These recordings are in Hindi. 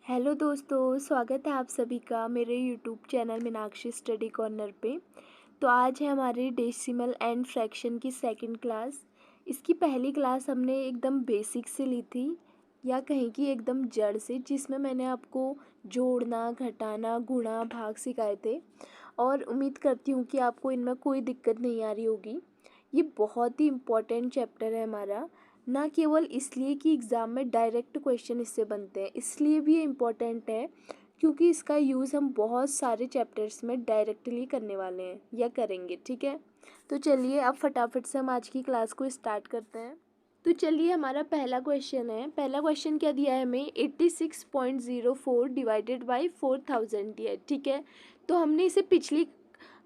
हेलो दोस्तों, स्वागत है आप सभी का मेरे YouTube channel Meenakshi study corner पे। तो आज है हमारी डेसिमल एंड फ्रैक्शन की सेकंड क्लास। इसकी पहली क्लास हमने एकदम बेसिक से ली थी, या कहें कि एकदम जड़ से, जिसमें मैंने आपको जोड़ना, घटाना, गुणा, भाग सिखाए थे। और उम्मीद करती हूँ कि आपको इनमें कोई दिक्कत नहीं आ रही होगी। ये बहुत ही इम्पोर्टेंट चैप्टर है हमारा, ना केवल इसलिए कि एग्ज़ाम में डायरेक्ट क्वेश्चन इससे बनते हैं, इसलिए भी ये इम्पोर्टेंट है क्योंकि इसका यूज़ हम बहुत सारे चैप्टर्स में डायरेक्टली करने वाले हैं या करेंगे। ठीक है, तो चलिए अब फटाफट से हम आज की क्लास को स्टार्ट करते हैं। तो चलिए, हमारा पहला क्वेश्चन है। पहला क्वेश्चन क्या दिया है हमें? 86.04 डिवाइडेड बाई 4000 दिया है। ठीक है, तो हमने इसे पिछली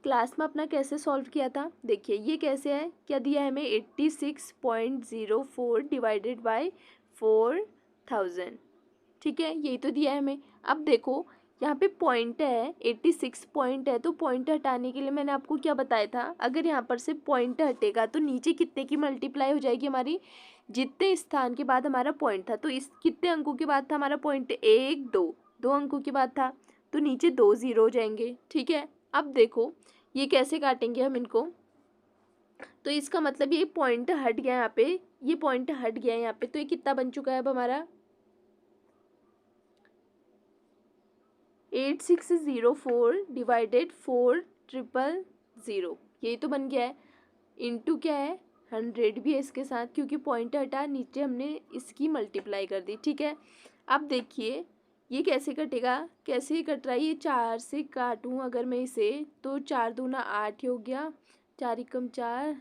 क्लास में अपना कैसे सॉल्व किया था? देखिए ये कैसे है, क्या दिया है हमें? 86.04 डिवाइडेड बाई 4000। ठीक है, यही तो दिया है हमें। अब देखो यहाँ पे पॉइंट है, 86 पॉइंट है, तो पॉइंट हटाने के लिए मैंने आपको क्या बताया था? अगर यहाँ पर से पॉइंट हटेगा तो नीचे कितने की मल्टीप्लाई हो जाएगी हमारी? जितने स्थान के बाद हमारा पॉइंट था, तो इस कितने अंकों के बाद था हमारा पॉइंट? एक, दो अंकों के बाद था, तो नीचे 2 0 हो जाएंगे। ठीक है, अब देखो ये कैसे काटेंगे हम इनको? तो इसका मतलब ये पॉइंट हट गया यहाँ पे, ये पॉइंट हट गया यहाँ पे, तो ये कितना बन चुका है अब हमारा? 8604 डिवाइडेड 4000, यही तो बन गया है। इंटू क्या है? 100 भी है इसके साथ, क्योंकि पॉइंट हटा, नीचे हमने इसकी मल्टीप्लाई कर दी। ठीक है, अब देखिए ये कैसे कटेगा? कैसे कट रहा है? ये 4 से काटूँ अगर मैं इसे, तो 4 दूना 8 हो गया, 4 एकम 4,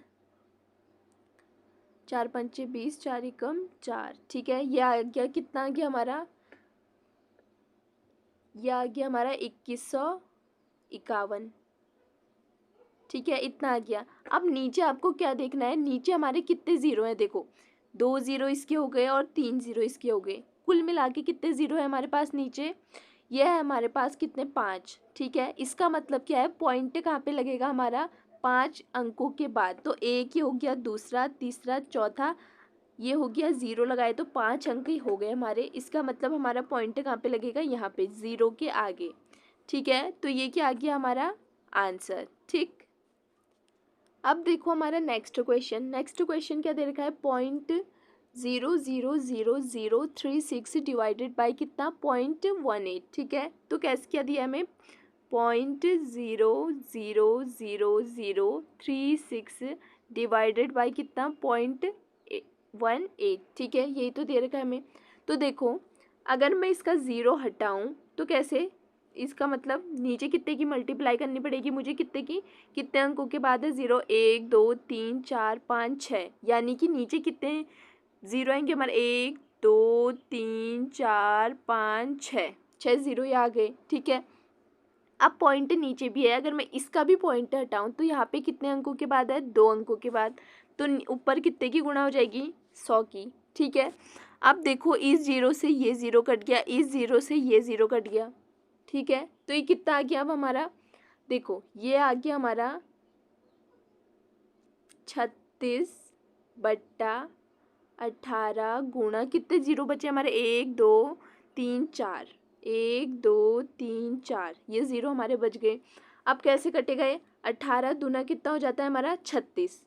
4 पंचे 20, 4 एकम 4। ठीक है, ये आ गया, कितना आ गया हमारा? यह आ गया हमारा 2151। ठीक है, इतना आ गया। अब नीचे आपको क्या देखना है? नीचे हमारे कितने ज़ीरो हैं? देखो 2 ज़ीरो इसके हो गए और 3 ज़ीरो इसके हो गए, कुल मिला के कितने ज़ीरो है हमारे पास नीचे? यह है हमारे पास कितने? 5। ठीक है, इसका मतलब क्या है? पॉइंट कहाँ पे लगेगा हमारा? 5 अंकों के बाद। तो एक ही हो गया, दूसरा, तीसरा, चौथा, ये हो गया। ज़ीरो लगाए तो 5 अंक ही हो गए हमारे। इसका मतलब हमारा पॉइंट कहाँ पे लगेगा? यहाँ पे, ज़ीरो के आगे। ठीक है, तो ये क्या आ गया हमारा आंसर। ठीक, अब देखो हमारा नेक्स्ट क्वेश्चन। नेक्स्ट क्वेश्चन क्या दे रखा है? 0.00036 डिवाइडेड बाई कितना? 0.18। ठीक है, तो कैसे क्या दिया हमें? 0.00036 डिवाइडेड बाई कितना? 0.18। ठीक है, यही तो दे रखा है हमें। तो देखो अगर मैं इसका ज़ीरो हटाऊं तो कैसे? इसका मतलब नीचे कितने की मल्टीप्लाई करनी पड़ेगी मुझे? कितने की? कितने अंकों के बाद है ज़ीरो? 1 2 3 4 5 6, यानी कि नीचे कितने ज़ीरो आएंगे हमारे? 1 2 3 4 5 6, 6 ज़ीरो ये आ गए। ठीक है, अब पॉइंट नीचे भी है, अगर मैं इसका भी पॉइंट हटाऊं तो यहाँ पे कितने अंकों के बाद है? 2 अंकों के बाद। तो ऊपर कितने की गुणा हो जाएगी? 100 की। ठीक है, अब देखो इस ज़ीरो से ये ज़ीरो कट गया, इस ज़ीरो से ये ज़ीरो कट गया। ठीक है, तो ये कितना आ गया अब हमारा? देखो ये आ गया हमारा 36/18 गुणा, कितने ज़ीरो बचे हमारे? 1 2 3 4, 1 2 3 4, ये ज़ीरो हमारे बच गए। अब कैसे कटेगा ये? 18 दूना कितना हो जाता है हमारा? 36।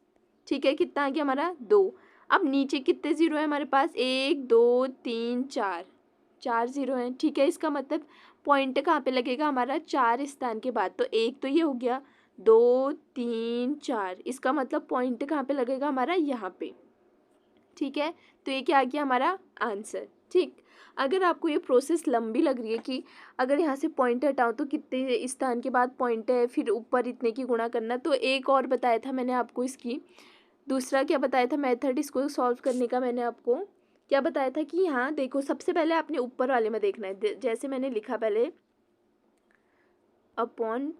ठीक है, कितना आ गया हमारा? 2। अब नीचे कितने ज़ीरो है हमारे पास? 1 2 3 4, 4 ज़ीरो हैं। ठीक है, इसका मतलब पॉइंट कहाँ पे लगेगा हमारा? 4 स्थान के बाद। तो एक तो ये हो गया, 2 3 4, इसका मतलब पॉइंट कहाँ पे लगेगा हमारा? यहाँ पे। ठीक है, तो ये क्या आ गया हमारा आंसर। ठीक, अगर आपको ये प्रोसेस लंबी लग रही है कि अगर यहाँ से पॉइंट हटाओ तो कितने स्थान के बाद पॉइंट है, फिर ऊपर इतने की गुणा करना, तो एक और बताया था मैंने आपको इसकी, दूसरा क्या बताया था मेथड इसको सॉल्व करने का? मैंने आपको क्या बताया था कि यहाँ देखो सबसे पहले आपने ऊपर वाले में देखना है, जैसे मैंने लिखा पहले अपॉन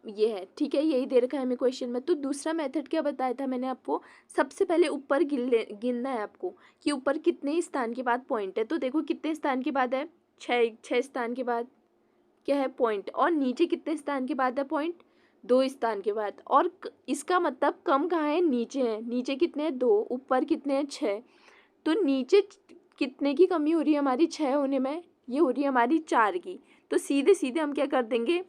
ये है। ठीक है, यही दे रखा है हमें क्वेश्चन में। तो दूसरा मेथड क्या बताया था मैंने आपको? सबसे पहले ऊपर गिनना है आपको कि ऊपर कितने स्थान के बाद पॉइंट है। तो देखो कितने स्थान के बाद है? 6 स्थान के बाद क्या है? पॉइंट। और नीचे कितने स्थान के बाद है पॉइंट? 2 स्थान के बाद। और इसका मतलब कम कहाँ है? नीचे है। नीचे कितने हैं? 2, ऊपर कितने हैं? 6। तो नीचे कितने की कमी हो रही है हमारी? 6 होने में, ये हो रही है हमारी 4 की, तो सीधे सीधे हम क्या कर देंगे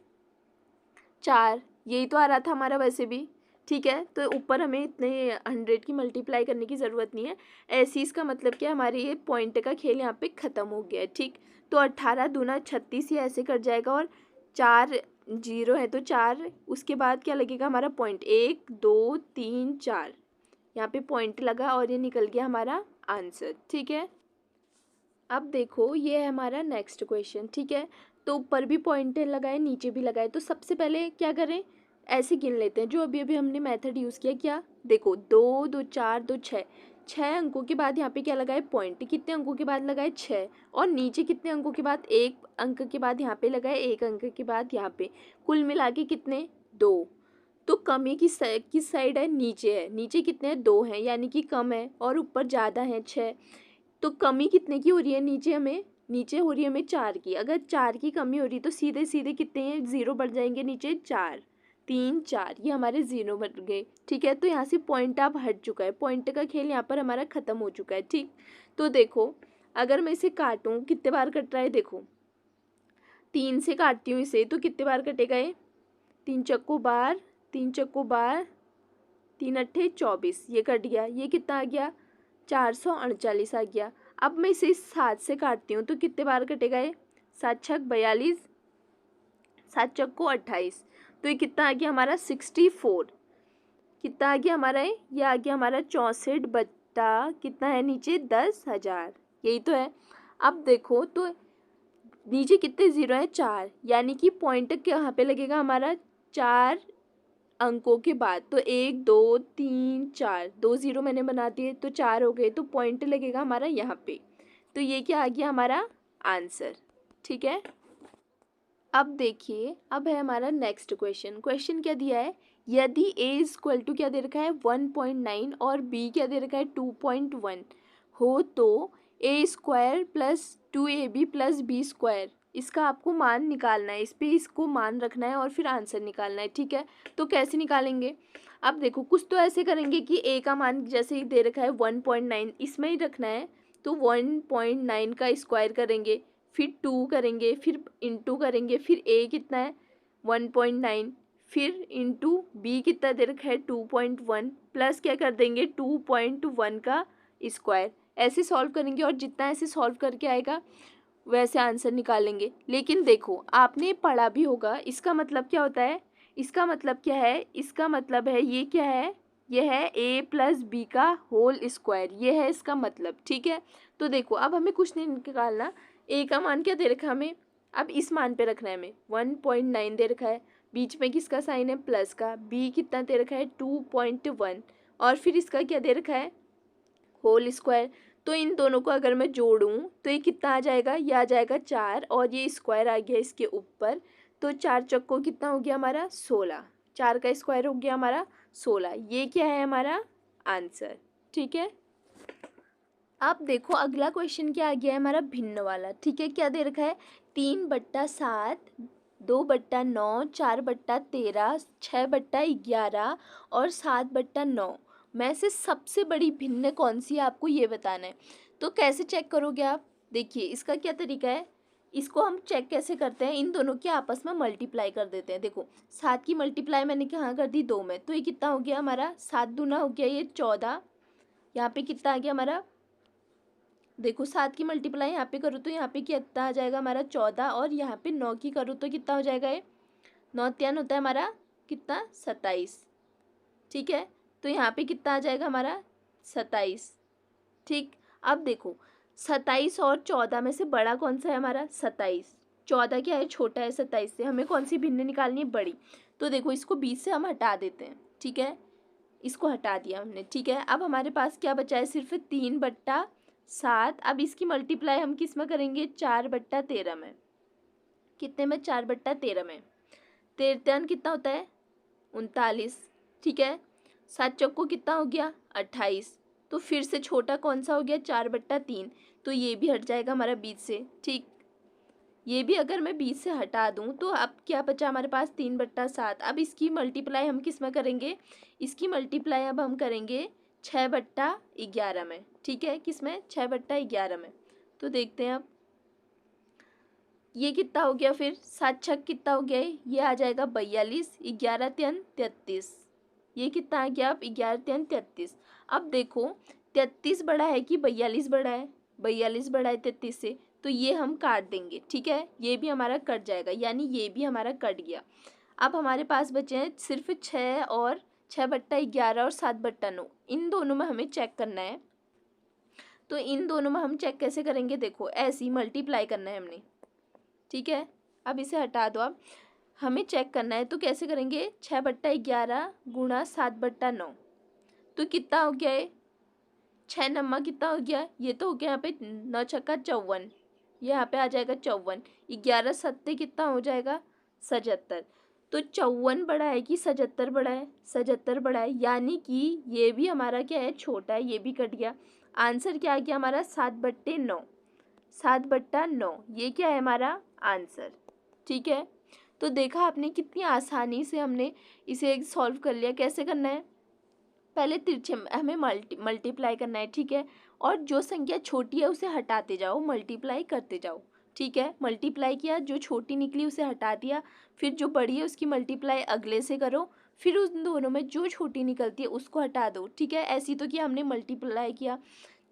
4, यही तो आ रहा था हमारा वैसे भी, ठीक है। तो ऊपर हमें इतने 100 की मल्टीप्लाई करने की ज़रूरत नहीं है। ऐसे इसका मतलब क्या, हमारे ये पॉइंट का खेल यहाँ पे ख़त्म हो गया है, ठीक। तो 18 दूना 36 ये ऐसे कट जाएगा, और 4 जीरो है तो 4, उसके बाद क्या लगेगा हमारा पॉइंट, 1 2 3 4, यहाँ पे पॉइंट लगा और ये निकल गया हमारा आंसर, ठीक है। अब देखो ये है हमारा नेक्स्ट क्वेश्चन, ठीक है। तो ऊपर भी पॉइंट लगाए, नीचे भी लगाए, तो सबसे पहले क्या करें, ऐसे गिन लेते हैं जो अभी अभी हमने मेथड यूज़ किया। क्या देखो, 2 2 4 2 6, 6 अंकों के बाद यहाँ पे क्या लगाए पॉइंट, कितने अंकों के बाद लगाए 6, और नीचे कितने अंकों के बाद, 1 अंक के बाद यहाँ पे लगाए, 1 अंक के बाद यहाँ पे, कुल मिला के कितने 2। तो कमी किस साइड है, नीचे है, नीचे कितने हैं 2 हैं, यानी कि कम है, और ऊपर ज़्यादा है 6। तो कमी कितने की हो रही है, नीचे हो रही है हमें 4 की। अगर 4 की कमी हो रही है तो सीधे सीधे कितने हैं, 0 बढ़ जाएंगे नीचे, 4 3 4, ये हमारे 0 बढ़ गए, ठीक है। तो यहाँ से पॉइंट अब हट चुका है, पॉइंट का खेल यहाँ पर हमारा ख़त्म हो चुका है, ठीक। तो देखो अगर मैं इसे काटूँ कितने बार कट रहा है, देखो 3 से काटती हूँ इसे, तो कितने बार कटेगा ये, 3 चक्कों बार, 3 चक्कों बार, 3 अट्ठे 24, ये कट गया। ये कितना आ गया, 439 आ गया। अब मैं इसे 7 से काटती हूँ तो कितने बार कटेगा ये, 7 छक 42, 7 चक्को 28, तो ये कितना आ गया हमारा 64। कितना आ गया हमारा ये आ गया हमारा 64 बट्टा कितना है नीचे 10,000, यही तो है। अब देखो तो नीचे कितने ज़ीरो है, 4, यानी कि पॉइंट कहाँ पे लगेगा हमारा, 4 अंकों के बाद। तो 1 2 3 4, 2 ज़ीरो मैंने बना दिए तो 4 हो गए, तो पॉइंट लगेगा हमारा यहाँ पे। तो ये क्या आ गया हमारा आंसर, ठीक है। अब देखिए, अब है हमारा नेक्स्ट क्वेश्चन। क्वेश्चन क्या दिया है, यदि a इक्वल टू क्या दे रखा है 1.9 और b क्या दे रखा है 2.1 हो, तो a square plus 2ab plus B square, इसका आपको मान निकालना है, इस पे इसको मान रखना है और फिर आंसर निकालना है, ठीक है। तो कैसे निकालेंगे, अब देखो कुछ तो ऐसे करेंगे कि a का मान जैसे ही दे रखा है 1.9 इसमें ही रखना है, तो 1.9 का स्क्वायर करेंगे, फिर 2 करेंगे, फिर इंटू करेंगे, फिर a कितना है 1.9, फिर इंटू b कितना दे रखा है 2.1, प्लस क्या कर देंगे 2.1 का स्क्वायर, ऐसे सॉल्व करेंगे और जितना ऐसे सॉल्व करके आएगा वैसे आंसर निकालेंगे। लेकिन देखो आपने पढ़ा भी होगा, इसका मतलब क्या होता है, इसका मतलब क्या है, इसका मतलब है ये क्या है, ये है a प्लस बी का होल स्क्वायर, ये है इसका मतलब, ठीक है। तो देखो अब हमें कुछ नहीं निकालना, a का मान क्या दे रखा है हमें, अब इस मान पे रखना है हमें, 1.9 दे रखा है, बीच में किसका साइन है प्लस का, b कितना दे रखा है 2.1, और फिर इसका क्या दे रखा है होल स्क्वायर। तो इन दोनों को अगर मैं जोड़ूं तो ये कितना आ जाएगा, ये आ जाएगा 4, और ये स्क्वायर आ गया इसके ऊपर, तो 4 चक्कों कितना हो गया हमारा 16, 4 का स्क्वायर हो गया हमारा 16, ये क्या है हमारा आंसर, ठीक है। अब देखो अगला क्वेश्चन क्या आ गया है हमारा भिन्न वाला, ठीक है। क्या दे रखा है 3/7, 2/9, 4/13, 6/11 और 7/9 में से सबसे बड़ी भिन्न कौन सी है, आपको ये बताना है। तो कैसे चेक करोगे आप, देखिए इसका क्या तरीका है, इसको हम चेक कैसे करते हैं, इन दोनों के आपस में मल्टीप्लाई कर देते हैं। देखो 7 की मल्टीप्लाई मैंने कहाँ कर दी 2 में, तो ये कितना हो गया हमारा 7 दूना हो गया ये 14, यहाँ पे कितना आ गया हमारा, देखो 7 की मल्टीप्लाई यहाँ पे करूँ तो यहाँ पे कितना आ जाएगा हमारा 14, और यहाँ पे 9 की करूँ तो कितना हो जाएगा ये 9 3 होता है हमारा कितना 27, ठीक है। तो यहाँ पे कितना आ जाएगा हमारा 27, ठीक। अब देखो 27 और 14 में से बड़ा कौन सा है हमारा 27, 14 क्या है छोटा है 27 से, हमें कौन सी भिन्न निकालनी है बड़ी। तो देखो इसको 20 से हम हटा देते हैं, ठीक है, इसको हटा दिया हमने, ठीक है। अब हमारे पास क्या बचा है सिर्फ 3/7, अब इसकी मल्टीप्लाई हम किस में करेंगे 4/13 में, कितने में 4/13 में, 13 कितना होता है 39, ठीक है। 7 चौको कितना हो गया 28, तो फिर से छोटा कौन सा हो गया 4/3, तो ये भी हट जाएगा हमारा 20 से, ठीक। ये भी अगर मैं 20 से हटा दूं तो अब क्या बचा हमारे पास 3/7, अब इसकी मल्टीप्लाई हम किस में करेंगे, इसकी मल्टीप्लाई अब हम करेंगे 6/11 में, ठीक है, किस में 6/11 में। तो देखते हैं अब ये कितना हो गया, फिर 7 छक कितना हो गया, ये आ जाएगा 42, 11 तियन 33। ये कितना आ गया अब 11 तियन 33। अब देखो 33 बड़ा है कि 42 बड़ा है, 42 बड़ा है 33 से, तो ये हम काट देंगे, ठीक है, ये भी हमारा कट जाएगा, यानी ये भी हमारा कट गया। अब हमारे पास बचे हैं सिर्फ 6 और 6/11 और 7/9, इन दोनों में हमें चेक करना है। तो इन दोनों में हम चेक कैसे करेंगे, देखो ऐसे ही मल्टीप्लाई करना है हमने, ठीक है। अब इसे हटा दो, अब हमें चेक करना है, तो कैसे करेंगे, 6/11 गुणा 7/9, तो कितना हो गया है, 6 नम्मा कितना हो गया, ये तो हो गया यहाँ पे 9 छक्का 54, यहाँ पे आ जाएगा 54, 11 सत्ते कितना हो जाएगा 77। तो 54 बड़ा है कि 77 बड़ा है, 77 बड़ा है, यानी कि ये भी हमारा क्या है, छोटा है, ये भी कट गया। आंसर क्या आ गया हमारा, 7/9, 7/9, ये क्या है हमारा आंसर, ठीक है। तो देखा आपने कितनी आसानी से हमने इसे सॉल्व कर लिया। कैसे करना है, पहले तिरछे हमें मल्टीप्लाई करना है, ठीक है, और जो संख्या छोटी है उसे हटाते जाओ, मल्टीप्लाई करते जाओ, ठीक है। मल्टीप्लाई किया, जो छोटी निकली उसे हटा दिया, फिर जो बड़ी है उसकी मल्टीप्लाई अगले से करो, फिर उन दोनों में जो छोटी निकलती है उसको हटा दो, ठीक है। ऐसी तो किया हमने, मल्टीप्लाई किया,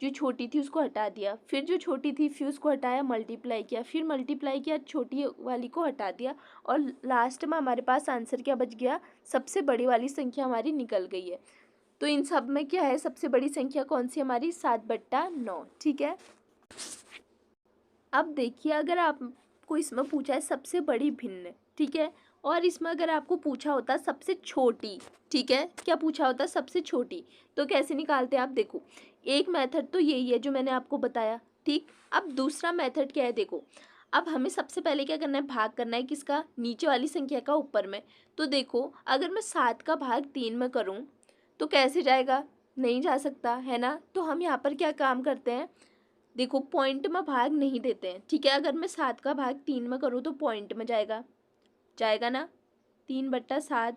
जो छोटी थी उसको हटा दिया, फिर जो छोटी थी फिर उसको हटाया, मल्टीप्लाई किया, फिर मल्टीप्लाई किया, छोटी वाली को हटा दिया, और लास्ट में हमारे पास आंसर क्या बच गया, सबसे बड़ी वाली संख्या हमारी निकल गई है। तो इन सब में क्या है, सबसे बड़ी संख्या कौन सी हमारी, 7/9, ठीक है। अब देखिए, अगर आपको इसमें पूछा है सबसे बड़ी भिन्न, ठीक है, और इसमें अगर आपको पूछा होता सबसे छोटी, ठीक है, क्या पूछा होता सबसे छोटी, तो कैसे निकालते हैं आप, देखो एक मेथड तो यही है जो मैंने आपको बताया, ठीक। अब दूसरा मेथड क्या है, देखो अब हमें सबसे पहले क्या करना है, भाग करना है, किसका, नीचे वाली संख्या का ऊपर में। तो देखो अगर मैं 7 का भाग 3 में करूँ तो कैसे जाएगा, नहीं जा सकता है ना। तो हम यहाँ पर क्या काम करते हैं, देखो पॉइंट में भाग नहीं देते हैं, ठीक है। अगर मैं 7 का भाग 3 में करूँ तो पॉइंट में जाएगा, जाएगा ना, 3/7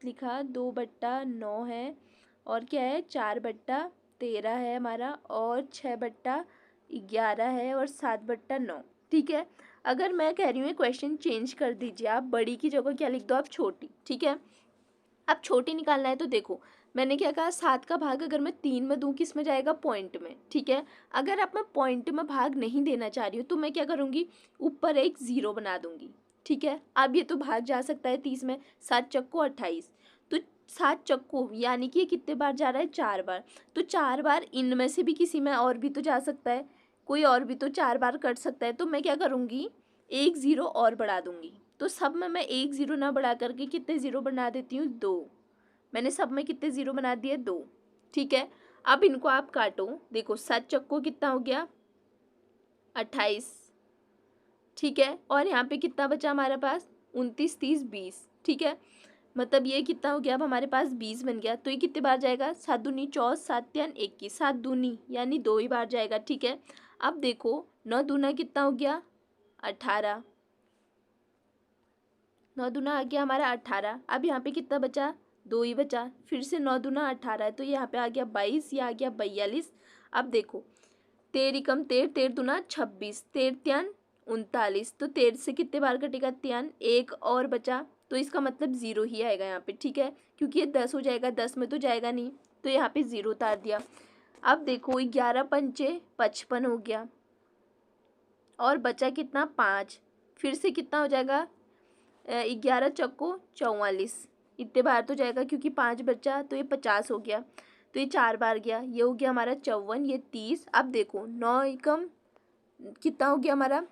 लिखा, 2/9 है, और क्या है 4/13 है हमारा, और 6/11 है, और 7/9, ठीक है। अगर मैं कह रही हूँ क्वेश्चन चेंज कर दीजिए, आप बड़ी की जगह क्या लिख दो, आप छोटी, ठीक है। अब छोटी निकालना है, तो देखो मैंने क्या कहा, 7 का भाग अगर मैं 3 में दूँ किस में जाएगा, पॉइंट में, ठीक है। अगर आप मैं पॉइंट में भाग नहीं देना चाह रही हूँ तो मैं क्या करूँगी, ऊपर एक 0 बना दूँगी, ठीक है। अब ये तो भाग जा सकता है 30 में, 7 चक्को 28, तो 7 चक्को यानी कि ये कितने बार जा रहा है, 4 बार, तो 4 बार इनमें से भी किसी में और भी तो जा सकता है, कोई और भी तो 4 बार कट सकता है। तो मैं क्या करूँगी, एक 0 और बढ़ा दूँगी, तो सब में मैं एक 0 ना बढ़ा करके कितने 0 बना देती हूँ, 2। मैंने सब में कितने 0 बना दिए, 2, ठीक है। अब इनको आप काटो, देखो 7 चक्को कितना हो गया, 28, ठीक है, और यहाँ पे कितना बचा हमारे पास, 29, 30, 20, ठीक है। मतलब ये कितना हो गया, अब हमारे पास 20 बन गया। तो ये कितने बार जाएगा, 7 दूनी 24, 7 तियान 21, 7 दूनी यानी 2 ही बार जाएगा, ठीक है। अब देखो 9 दूना कितना हो गया, 18, 9 दूना आ गया हमारा 18। अब यहाँ पे कितना बचा, 2 ही बचा, फिर से 9 दूना 18 है, तो यहाँ पे आ गया 22, ये आ गया 42। अब देखो 13 कम 13, 13 दूना 26, 13 त्यान 39, तो 13 से कितने बार कटेगा, त्यान, एक और बचा, तो इसका मतलब 0 ही आएगा यहाँ पे, ठीक है, क्योंकि ये 10 हो जाएगा, 10 में तो जाएगा नहीं, तो यहाँ पे 0 उतार दिया। अब देखो 11 पंचे 55 हो गया, और बचा कितना, 5, फिर से कितना हो जाएगा, 11 चक्को 44, इतने बार तो जाएगा क्योंकि 5 बचा, तो ये 50 हो गया, तो ये 4 बार गया, ये हो गया हमारा 54, ये 30। अब देखो 9 एकम कितना हो गया हमारा,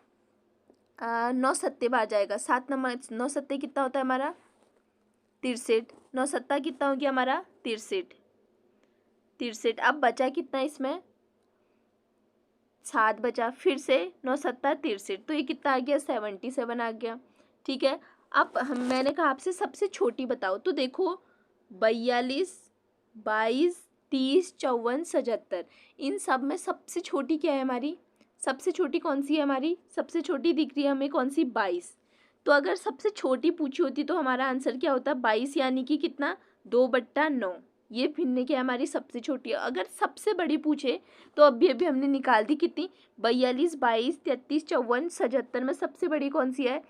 9 सत्ते बार जाएगा, 7 नंबर 9 सत्ते कितना होता है हमारा, 63, 9 सत्ता कितना हो गया हमारा, 63, 63। अब बचा कितना इसमें, 7 बचा, फिर से 9 सत्ता 63, तो ये कितना आ गया, 77 आ गया, ठीक है। अब मैंने कहा आपसे सबसे छोटी बताओ, तो देखो 42, 22, 30, 54, 77, इन सब में सबसे छोटी क्या है हमारी, सबसे छोटी कौन सी है हमारी, सबसे छोटी दिख रही है हमें कौन सी, 22। तो अगर सबसे छोटी पूछी होती तो हमारा आंसर क्या होता, 22, यानी कि कितना, 2/9, ये भिन्न क्या है हमारी सबसे छोटी है। अगर सबसे बड़ी पूछे तो अभी अभी हमने निकाल दी कितनी, 42, 22, 33, 54, 77 में सबसे बड़ी कौन सी है,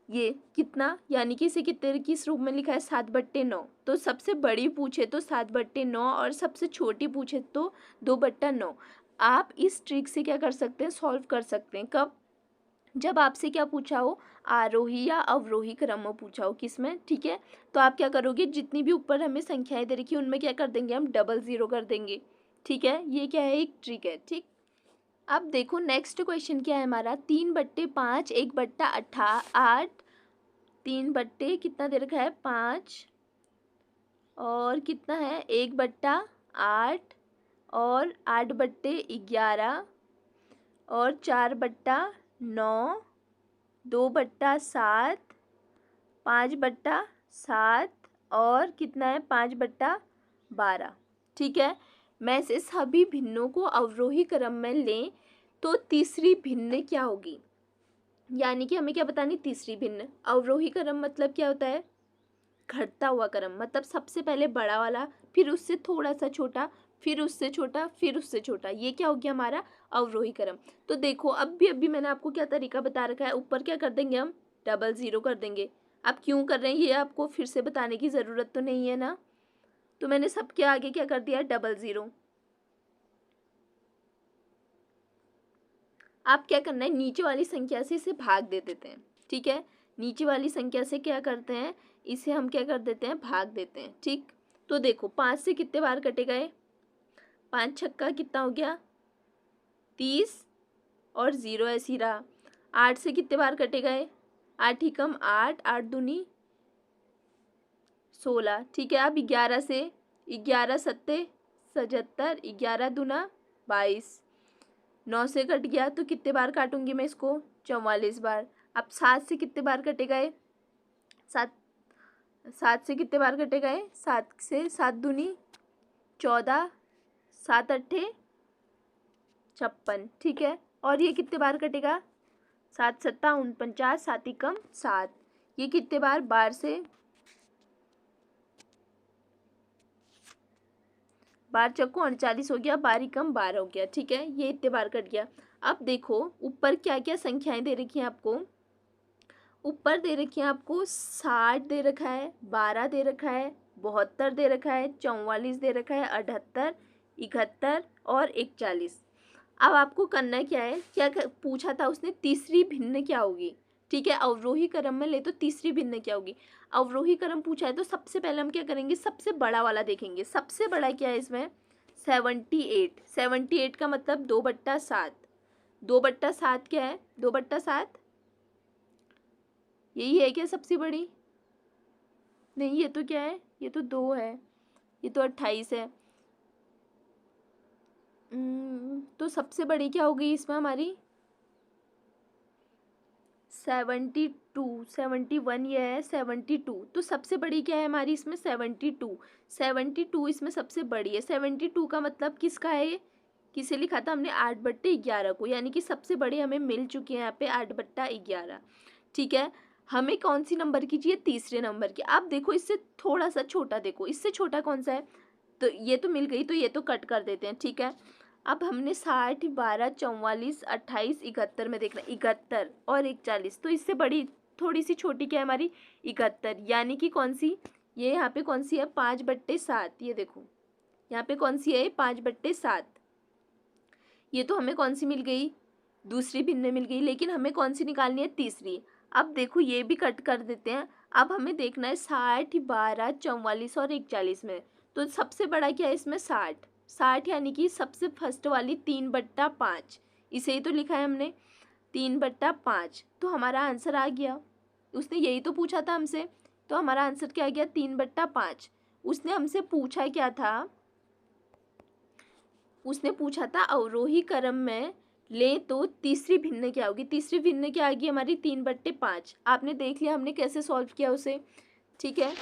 ये कितना, यानी कि इसे कितने किस रूप में लिखा है, 7/9। तो सबसे बड़ी पूछे तो 7/9 और सबसे छोटी पूछे तो 2/9। आप इस ट्रिक से क्या कर सकते हैं, सॉल्व कर सकते हैं। कब, जब आपसे क्या पूछा हो, आरोही या अवरोही क्रम में पूछा हो, किसमें, ठीक है। तो आप क्या करोगे, जितनी भी ऊपर हमें संख्याएं दे रखी है उनमें क्या कर देंगे, हम 00 कर देंगे, ठीक है। ये क्या है, एक ट्रिक है, ठीक। अब देखो नेक्स्ट क्वेश्चन क्या है हमारा, 3/5, 1/8, 3 बट्टे कितना दे रखा है, 5, और कितना है 1/8, और 8/11, और 4/9, 2/7, 5/7, और कितना है 5/12, ठीक है। मैं से सभी भिन्नों को अवरोही क्रम में लें तो तीसरी भिन्न क्या होगी, यानी कि हमें क्या बतानी, तीसरी भिन्न। अवरोही क्रम मतलब क्या होता है, घटता हुआ क्रम, मतलब सबसे पहले बड़ा वाला, फिर उससे थोड़ा सा छोटा, फिर उससे छोटा, फिर उससे छोटा, ये क्या हो गया हमारा अवरोही क्रम। तो देखो अभी मैंने आपको क्या तरीका बता रखा है, ऊपर क्या कर देंगे हम 00 कर देंगे। अब क्यों कर रहे हैं ये आपको फिर से बताने की ज़रूरत तो नहीं है ना, तो मैंने सबके आगे क्या कर दिया 00। आप क्या करना है, नीचे वाली संख्या से इसे भाग दे देते हैं, ठीक है। नीचे वाली संख्या से क्या करते हैं, इसे हम क्या कर देते हैं, भाग देते हैं, ठीक। तो देखो 5 से कितने बार कटे गए, 5 छक्का कितना हो गया 30, और 0 ऐसे ही रहा। 8 से कितने बार कटे गए, 8 ही कम 8, 8 दूनी 16, ठीक है। अब 11 से, 11 सत्ते 77, 11 दूना 22, 9 से कट गया तो कितने बार काटूंगी मैं इसको, 44 बार। अब 7 से कितने बार कटे गए, 7, 7 से कितने बार कटे गए, 7 से 7 दूनी 14, 7 अट्ठे 56, ठीक है। और ये कितने बार कटेगा, 7 सत्ता 49, 7 ही कम 7, ये कितने बार, 12 से 12 चक्को 39 हो गया, 12 ही कम 12 हो गया, ठीक है। ये इतने बार कट गया। अब देखो ऊपर क्या क्या संख्याएं दे रखी हैं आपको, ऊपर दे रखी है आपको 60 दे रखा है, 12 दे रखा है, 72 दे रखा है, 44 दे रखा है, 78, 71 और 41। अब आपको करना क्या है, क्या पूछा था उसने, तीसरी भिन्न क्या होगी, ठीक है। अवरोही क्रम में ले तो तीसरी भिन्न क्या होगी, अवरोही क्रम पूछा है तो सबसे पहले हम क्या करेंगे, सबसे बड़ा वाला देखेंगे। सबसे बड़ा क्या है इसमें, 78, 78 का मतलब 2/7, 2/7 क्या है, 2/7 यही है क्या सबसे बड़ी, नहीं ये तो क्या है, ये तो 2 है, ये तो 28 है। तो सबसे बड़ी क्या हो गई इसमें हमारी 72, 71 ये है 72, तो सबसे बड़ी क्या है हमारी इसमें 72, 72 इसमें सबसे बड़ी है। 72 का मतलब किसका है ये, किसे लिखा था हमने 8/11 को, यानी कि सबसे बड़ी हमें मिल चुकी है यहाँ पे 8/11, ठीक है। हमें कौन सी नंबर की चाहिए, तीसरे नंबर की। आप देखो इससे थोड़ा सा छोटा देखो, इससे छोटा कौन सा है, तो ये तो मिल गई, तो ये तो कट कर देते हैं, ठीक है। अब हमने 60, 12, 44, 28, 71 में देखना, 71 और 41, तो इससे बड़ी थोड़ी सी छोटी क्या है हमारी 71, यानी कि कौन सी, ये यहाँ पे कौन सी है 5/7, ये देखो यहाँ पे कौन सी है 5/7, ये तो हमें कौन सी मिल गई, दूसरी भिन्न मिल गई, लेकिन हमें कौन सी निकालनी है, तीसरी। अब देखो ये भी कट कर देते हैं। अब हमें देखना है 60, 12, 44 और 41 में, तो सबसे बड़ा क्या है इसमें 60, 60 यानी कि सबसे फर्स्ट वाली 3/5, इसे ही तो लिखा है हमने 3/5, तो हमारा आंसर आ गया। उसने यही तो पूछा था हमसे, तो हमारा आंसर क्या आ गया 3/5। उसने हमसे पूछा क्या था, उसने पूछा था अवरोही क्रम में ले तो तीसरी भिन्न क्या होगी, तीसरी भिन्न क्या आ गई हमारी 3/5। आपने देख लिया हमने कैसे सॉल्व किया उसे, ठीक है।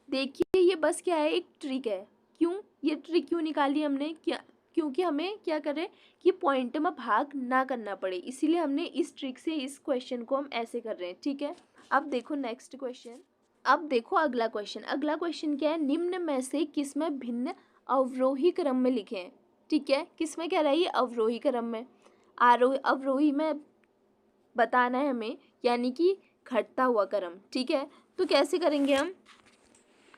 देखिए ये बस क्या है, एक ट्रिक है। क्यों ये ट्रिक क्यों निकाली हमने, क्या, क्योंकि हमें क्या करें कि पॉइंट में भाग ना करना पड़े, इसीलिए हमने इस ट्रिक से इस क्वेश्चन को हम ऐसे कर रहे हैं, ठीक है। अब देखो नेक्स्ट क्वेश्चन, अब देखो अगला क्वेश्चन क्या है, निम्न में से किस में भिन्न अवरोही क्रम में लिखे हैं। ठीक है, किस में कह रहा है ये, अवरोही क्रम में। आरोही अवरोही में बताना है हमें, यानी कि घटता हुआ क्रम। ठीक है, तो कैसे करेंगे हम,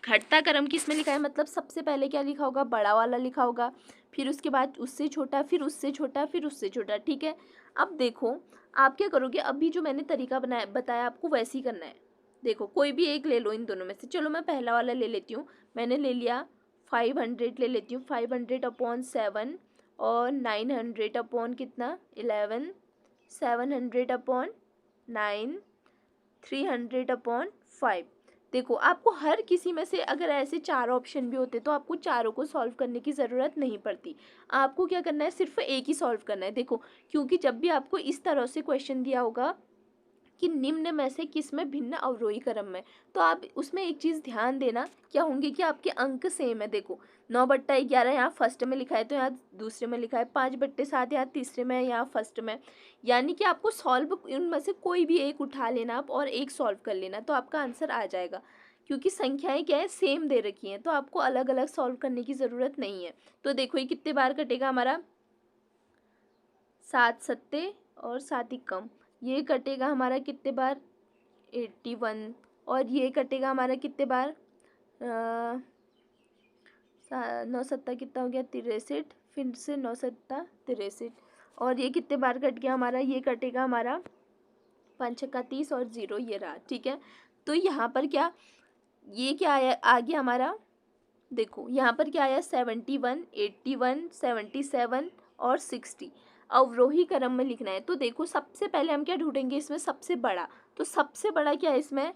घटता क्रम किस में लिखा है, मतलब सबसे पहले क्या लिखा होगा, बड़ा वाला लिखा होगा, फिर उसके बाद उससे छोटा, फिर उससे छोटा, फिर उससे छोटा। ठीक है, अब देखो आप क्या करोगे, अभी जो मैंने तरीका बनाया बताया आपको वैसे ही करना है। देखो कोई भी एक ले लो इन दोनों में से, चलो मैं पहला वाला ले लेती हूँ, मैंने ले लिया 500 ले लेती हूँ, 500/7 और 900 कितना 11, 700/9, 300/5। देखो आपको हर किसी में से अगर ऐसे चार ऑप्शन भी होते तो आपको चारों को सॉल्व करने की ज़रूरत नहीं पड़ती। आपको क्या करना है, सिर्फ एक ही सॉल्व करना है। देखो क्योंकि जब भी आपको इस तरह से क्वेश्चन दिया होगा कि निम्न में से किस में भिन्न अवरोही क्रम में, तो आप उसमें एक चीज़ ध्यान देना क्या होंगे कि आपके अंक सेम है। देखो 9/11 यहाँ फर्स्ट में लिखा है तो यहाँ दूसरे में लिखा है, 5/7 यहाँ तीसरे में है, यहाँ फर्स्ट में। यानी कि आपको सॉल्व इनमें से कोई भी एक उठा लेना आप और एक सॉल्व कर लेना तो आपका आंसर आ जाएगा। क्योंकि संख्याएं क्या है, सेम दे रखी हैं, तो आपको अलग अलग सॉल्व करने की ज़रूरत नहीं है। तो देखो ये कितने बार कटेगा हमारा, 7 सत्ते और 7 ही कम, ये कटेगा हमारा कितने बार, 81। और ये कटेगा हमारा कितने बार, 9 सत्ता कितना हो गया 63, फिर से 9 सत्ता 63। और ये कितने बार कट गया हमारा, ये कटेगा हमारा 5 छक्का 30 और 0 ये रहा। ठीक है, तो यहाँ पर क्या, ये क्या आया आ गया हमारा, देखो यहाँ पर क्या आया 71, 81, 77 और 60। अवरोही क्रम में लिखना है। तो देखो सबसे पहले हम क्या ढूंढेंगे इसमें, सबसे बड़ा। तो सबसे बड़ा क्या है इसमें,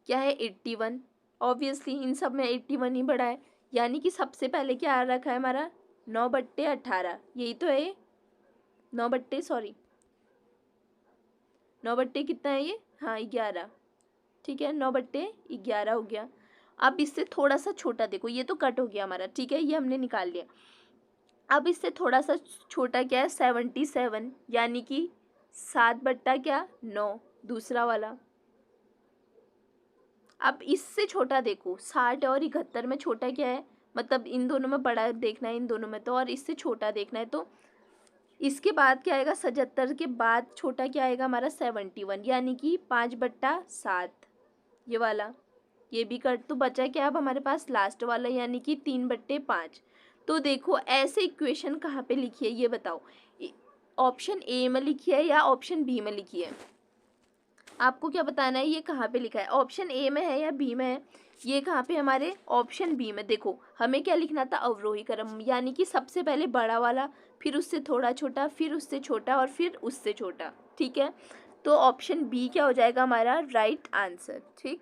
क्या है 81। ऑब्वियसली इन सब में 81 ही बड़ा है, यानी कि सबसे पहले क्या आ रखा है हमारा 9/18, यही तो है 9 कितना है ये, हाँ 11। ठीक है 9/11 हो गया। अब इससे थोड़ा सा छोटा देखो, ये तो कट हो गया हमारा, ठीक है ये हमने निकाल लिया। अब इससे थोड़ा सा छोटा क्या है 77, यानी कि 7/9 दूसरा वाला। अब इससे छोटा देखो 60 और 71 में छोटा क्या है, मतलब इन दोनों में बड़ा देखना है इन दोनों में तो, और इससे छोटा देखना है। तो इसके बाद क्या आएगा, 77 के बाद छोटा क्या आएगा हमारा 71, यानी कि 5/7 ये वाला। ये भी कट, तो बचा क्या अब हमारे पास लास्ट वाला, यानी कि 3/5। तो देखो ऐसे इक्वेशन कहाँ पे लिखी है ये बताओ, ऑप्शन ए में लिखी है या ऑप्शन बी में लिखी है, आपको क्या बताना है, ये कहाँ पे लिखा है, ऑप्शन ए में है या बी में है। ये कहाँ पे हमारे ऑप्शन बी में। देखो हमें क्या लिखना था, अवरोही क्रम, यानी कि सबसे पहले बड़ा वाला, फिर उससे थोड़ा छोटा, फिर उससे छोटा और फिर उससे छोटा। ठीक है, तो ऑप्शन बी क्या हो जाएगा हमारा राइट आंसर। ठीक,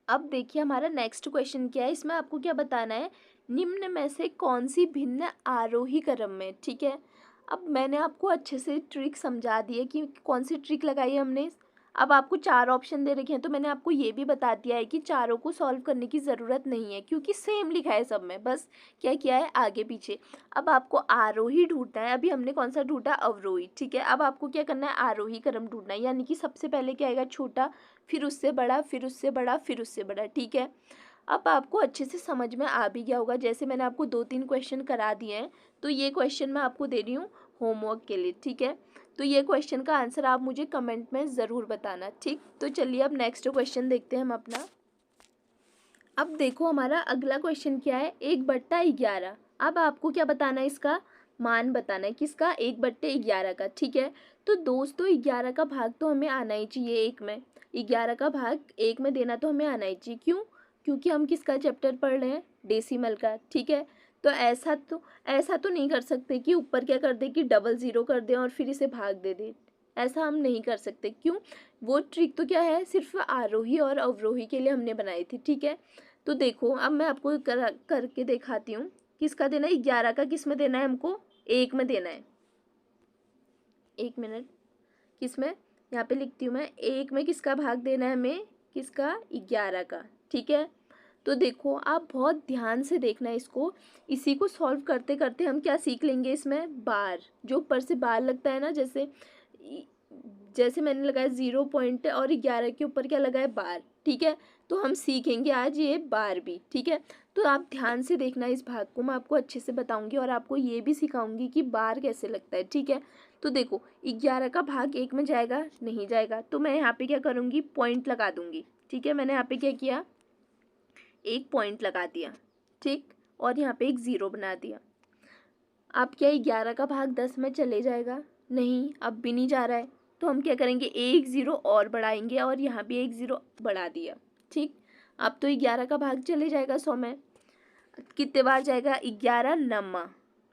अब देखिए हमारा नेक्स्ट क्वेश्चन क्या है, इसमें आपको क्या बताना है, निम्न में से कौन सी भिन्न आरोही क्रम में। ठीक है, अब मैंने आपको अच्छे से ट्रिक समझा दी है कि कौन सी ट्रिक लगाई है हमने। अब आपको चार ऑप्शन दे रखे हैं तो मैंने आपको ये भी बता दिया है कि चारों को सॉल्व करने की ज़रूरत नहीं है क्योंकि सेम लिखा है सब में, बस क्या किया है आगे पीछे। अब आपको आरोही ढूंढना है, अभी हमने कौन सा ढूंढा, अवरोही। ठीक है, अब आपको क्या करना है, आरोही क्रम ढूंढना है, यानी कि सबसे पहले क्या आएगा छोटा, फिर उससे बड़ा, फिर उससे बड़ा, फिर उससे बड़ा। ठीक है, अब आपको अच्छे से समझ में आ भी गया होगा, जैसे मैंने आपको 2-3 क्वेश्चन करा दिए हैं, तो ये क्वेश्चन मैं आपको दे रही हूँ होमवर्क के लिए। ठीक है, तो ये क्वेश्चन का आंसर आप मुझे कमेंट में ज़रूर बताना। ठीक, तो चलिए अब नेक्स्ट क्वेश्चन देखते हैं हम अपना। अब देखो हमारा अगला क्वेश्चन क्या है, 1/11। अब आपको क्या बताना है, इसका मान बताना है, किसका, 1/11 का। ठीक है, तो दोस्तों 11 का भाग तो हमें आना ही चाहिए एक में, 11 का भाग एक में देना तो हमें आना ही चाहिए। क्यों, क्योंकि हम किसका चैप्टर पढ़ रहे हैं, डेसिमल का। ठीक है, तो ऐसा तो नहीं कर सकते कि ऊपर क्या कर दे कि डबल ज़ीरो कर दें और फिर इसे भाग दे दें, ऐसा हम नहीं कर सकते। क्यों, वो ट्रिक तो क्या है सिर्फ आरोही और अवरोही के लिए हमने बनाई थी। ठीक है, तो देखो अब मैं आपको करके दिखाती हूँ, किसका देना है, 11 का किस में देना है हमको, एक में देना है। एक मिनट, किस में, यहाँ पे लिखती हूँ मैं, एक में किसका भाग देना है हमें, किसका, 11 का। ठीक है, तो देखो आप बहुत ध्यान से देखना है इसको, इसी को सॉल्व करते करते हम क्या सीख लेंगे, इसमें बार, जो ऊपर से बार लगता है ना, जैसे मैंने लगाया 0 पॉइंट और 11 के ऊपर क्या लगा है बार, ठीक है। तो हम सीखेंगे आज ये बार भी, ठीक है। तो आप ध्यान से देखना इस भाग को, मैं आपको अच्छे से बताऊंगी और आपको ये भी सिखाऊंगी कि बार कैसे लगता है, ठीक है। तो देखो 11 का भाग 1 में जाएगा, नहीं जाएगा, तो मैं यहाँ पे क्या करूँगी, पॉइंट लगा दूंगी, ठीक है। मैंने यहाँ पे क्या किया, एक पॉइंट लगा दिया, ठीक, और यहाँ पे एक 0 बना दिया। अब क्या 11 का भाग 10 में चले जाएगा, नहीं, अब भी नहीं जा रहा है, तो हम क्या करेंगे, एक 0 और बढ़ाएंगे और यहाँ भी एक 0 बढ़ा दिया, ठीक। अब तो 11 का भाग चले जाएगा 100 में, कितने बार जाएगा, 11 नम्मा,